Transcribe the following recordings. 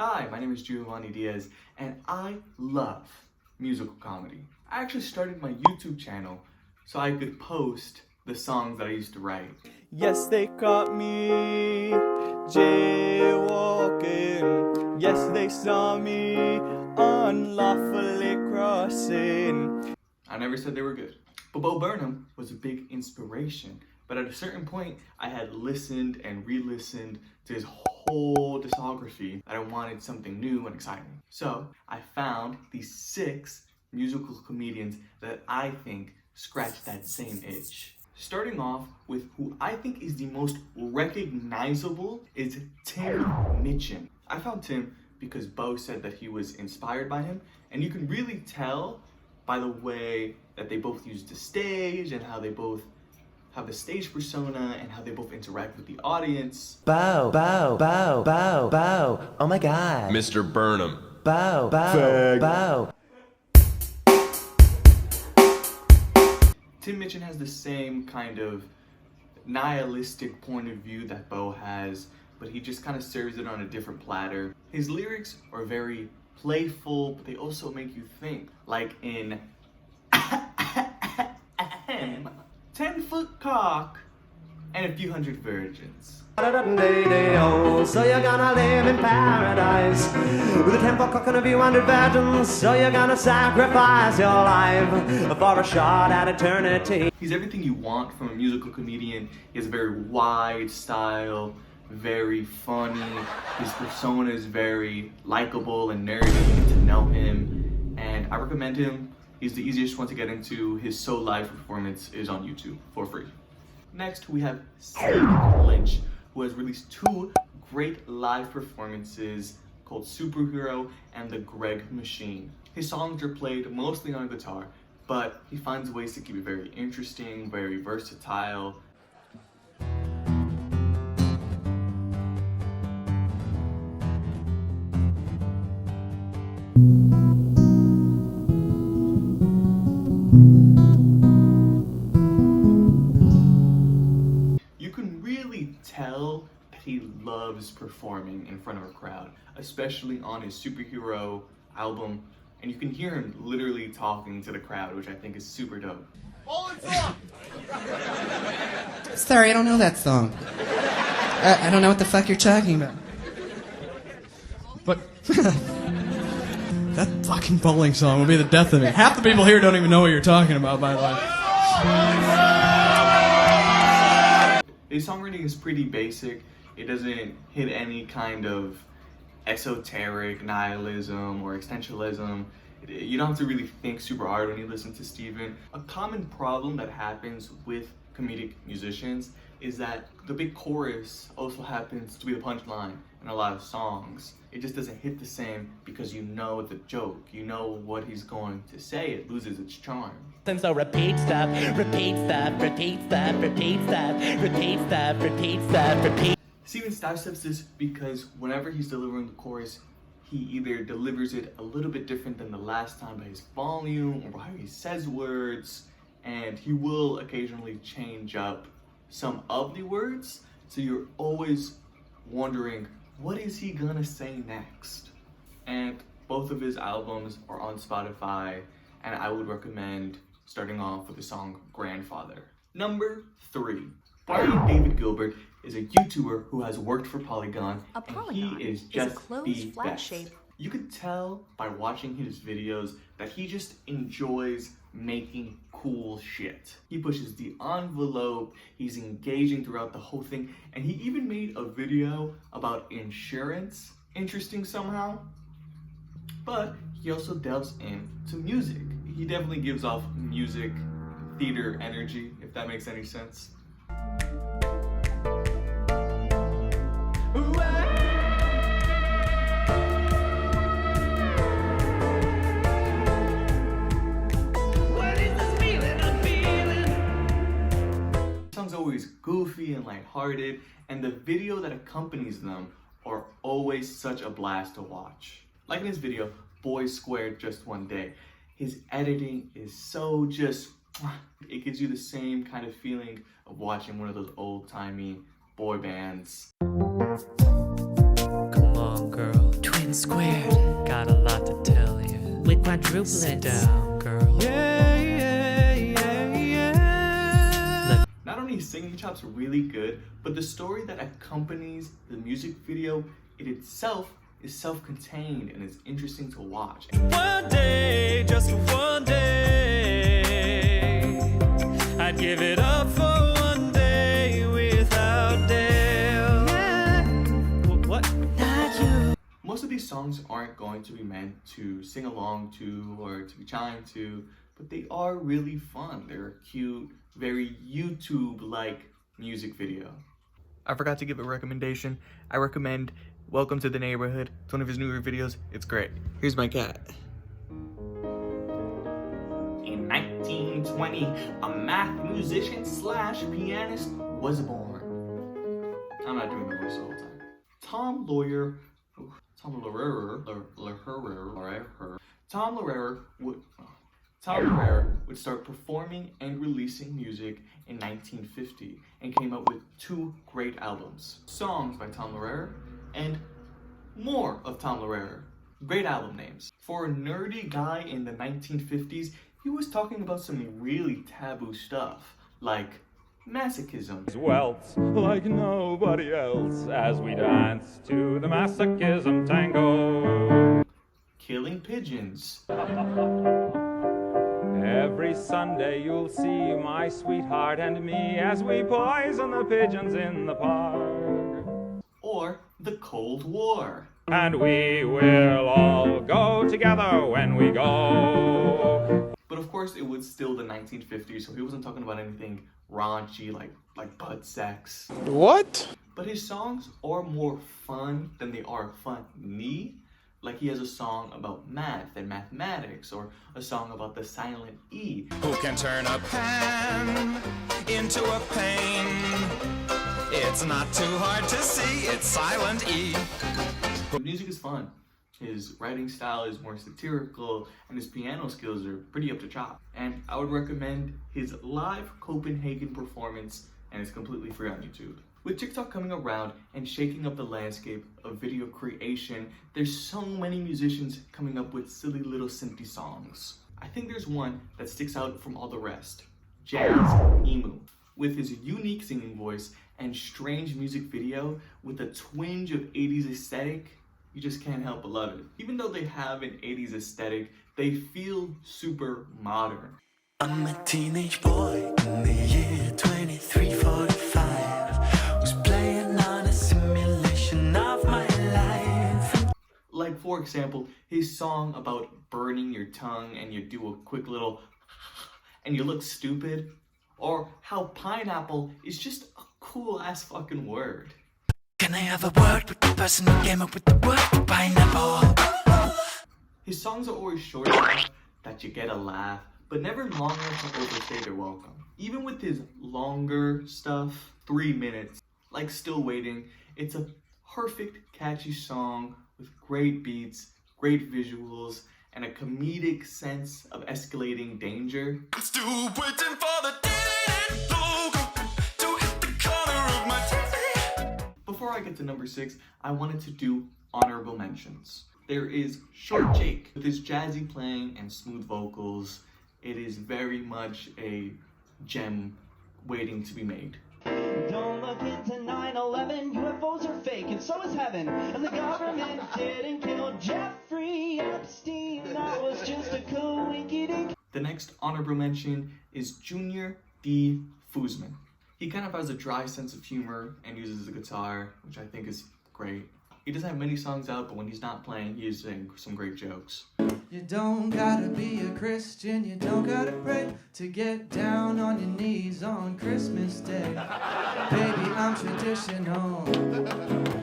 Hi, my name is Giovanni Diaz, and I love musical comedy. I actually started my YouTube channel so I could post the songs that I used to write. Yes, they caught me jaywalking. Yes, they saw me unlawfully crossing. I never said they were good. But Bo Burnham was a big inspiration. But at a certain point, I had listened and re-listened to his whole discography that I wanted something new and exciting. So I found these 6 musical comedians that I think scratch that same itch. Starting off with who I think is the most recognizable is Tim Minchin. I found Tim because Bo said that he was inspired by him, and you can really tell by the way that they both use the stage and how they both have a stage persona and how they both interact with the audience. Bo, Bo, Bo, Bo, Bo. Oh my God. Mr. Burnham. Bo, Bo, Bo. Tim Minchin has the same kind of nihilistic point of view that Bo has, but he just kind of serves it on a different platter. His lyrics are very playful, but they also make you think, like in 10-foot cock and a few hundred virgins. So you're gonna live in paradise with a 10-foot cock and a few hundred virgins. So you're gonna sacrifice your life for a shot at eternity. He's everything you want from a musical comedian. He has a very wide style, very funny. His persona is very likable and nerdy. You get to know him, and I recommend him. He's the easiest one to get into. His So Live performance is on YouTube for free. Next, we have Sid Lynch, who has released 2 great live performances called Superhero and The Greg Machine. His songs are played mostly on guitar, but he finds ways to keep it very interesting, very versatile. You can really tell that he loves performing in front of a crowd, especially on his Superhero album, and you can hear him literally talking to the crowd, which I think is super dope. Sorry, I don't know that song. I don't know what the fuck you're talking about. But that fucking bowling song will be the death of me. Half the people here don't even know what you're talking about, by the way. His songwriting is pretty basic. It doesn't hit any kind of esoteric nihilism or existentialism. You don't have to really think super hard when you listen to Steven. A common problem that happens with comedic musicians is that the big chorus also happens to be the punchline in a lot of songs. It just doesn't hit the same because you know the joke. You know what he's going to say. It loses its charm. And so repeat stuff, repeat stuff, repeat stuff, repeat stuff, repeat stuff, repeat stuff, repeat. Steven sidesteps this because whenever he's delivering the chorus, he either delivers it a little bit different than the last time by his volume or how he says words, and he will occasionally change up some of the words, so you're always wondering, what is he gonna say next? And both of his albums are on Spotify, and I would recommend starting off with the song Grandfather. Number 3. Brian David Gilbert is a YouTuber who has worked for Polygon, A polygon and he is is a just closed the flat best. shape. You could tell by watching his videos that he just enjoys making cool shit. He pushes the envelope, he's engaging throughout the whole thing, and he even made a video about insurance, interesting somehow. But he also delves into music. He definitely gives off music theater energy, if that makes any sense. The song's always goofy and lighthearted, and the video that accompanies them are always such a blast to watch. Like in his video, Boys Squared Just One Day, his editing is so just, it gives you the same kind of feeling of watching one of those old-timey boy bands. Come on, girl. Twin and squared. Got a lot to tell you. With quadruplets. Sit down, girl. Not only his singing chops really good, but the story that accompanies the music video in itself is self-contained and is interesting to watch. One day, just one day, I'd give it up for one day without Dale. What? Not you. Most of these songs aren't going to be meant to sing along to or to be chimed to, but they are really fun. They're a cute, very YouTube-like music video. I forgot to give a recommendation. I recommend Welcome to the Neighborhood. It's one of his newer videos. It's great. Here's my cat. In 1920, a math musician slash pianist was born. I'm not doing the voice the whole time. Tom Lehrer would start performing and releasing music in 1950 and came up with 2 great albums. Songs by Tom Lehrer and More of Tom Lehrer. Great album names. For a nerdy guy in the 1950s, he was talking about some really taboo stuff, like masochism, Welts like nobody else as we dance to the masochism tango. killing pigeons, Every Sunday you'll see my sweetheart and me as we poison the pigeons in the park. or the Cold War. And we will all go together when we go. But of course, it was still the 1950s, so he wasn't talking about anything raunchy like butt sex. What? But his songs are more fun than they are funny. Like he has a song about math and mathematics, or a song about the silent E. Who can turn a pen into a pain? It's not too hard to see, it's silent E. The music is fun. His writing style is more satirical, and his piano skills are pretty up to chop. And I would recommend his live Copenhagen performance, and it's completely free on YouTube. With TikTok coming around and shaking up the landscape of video creation, there's so many musicians coming up with silly little synthy songs. I think there's one that sticks out from all the rest. Jazz Emu. With his unique singing voice and strange music video with a twinge of 80s aesthetic, you just can't help but love it. Even though they have an 80s aesthetic, they feel super modern. I'm a teenage boy in the year 2345 who's playing on a simulation of my life. Like, for example, his song about burning your tongue and you do a quick little and you look stupid, or how pineapple is just a cool ass fucking word. Can I have a word with the person who came up with the word pineapple? His songs are always short enough that you get a laugh, but never long enough to overstay their welcome. Even with his longer stuff, 3 minutes, like Still Waiting, it's a perfect catchy song with great beats, great visuals, and a comedic sense of escalating danger. I'm still waiting for the logo to hit the corner of my TV. Before I get to number 6, I wanted to do honorable mentions. There is Short Jake. With his jazzy playing and smooth vocals, it is very much a gem waiting to be made. Don't look into 9/11, UFOs are fake and so is heaven. And the government didn't kill Jeffrey Epstein, that was just a coinkydink. The next honorable mention is Junior D. Foosman. He kind of has a dry sense of humor and uses the guitar, which I think is great. He doesn't have many songs out, but when he's not playing, he is saying some great jokes. You don't gotta be a Christian, you don't gotta pray to get down on your knees on Christmas Day. Baby, I'm traditional.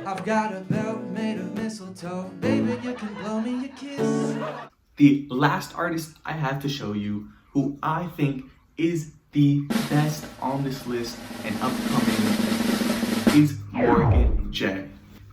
I've got a belt made of mistletoe. Baby, you can blow me a kiss. The last artist I have to show you, who I think is the best on this list and upcoming, is Morgan J.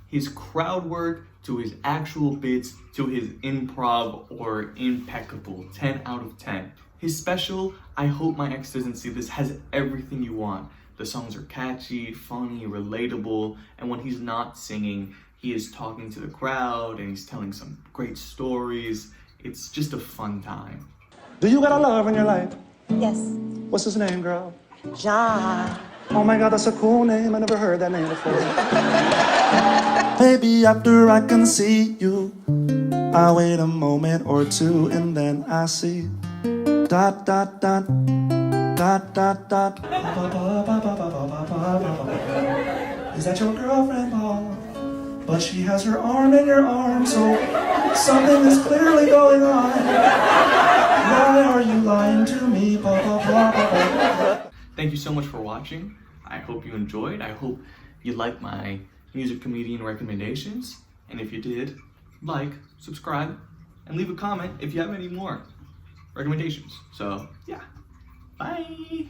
His crowd work to his actual bits to his improv are impeccable. 10 out of 10. His special, I Hope My Ex Doesn't See This, has everything you want. The songs are catchy, funny, relatable, and when he's not singing, he is talking to the crowd and he's telling some great stories. It's just a fun time. Do you got a love in your life? Yes. What's his name, girl? John. Oh my God, that's a cool name. I never heard that name before. Maybe after I can see you, I wait a moment or two and then I see dot dot dot dot dot dot. Is that your girlfriend, Paul? But she has her arm in your arm, so something is clearly going on. Why are you lying to me, Paul? Thank you so much for watching. I hope you enjoyed. I hope you liked my music comedian recommendations. And if you did, like, subscribe, and leave a comment if you have any more recommendations. So, yeah. Bye!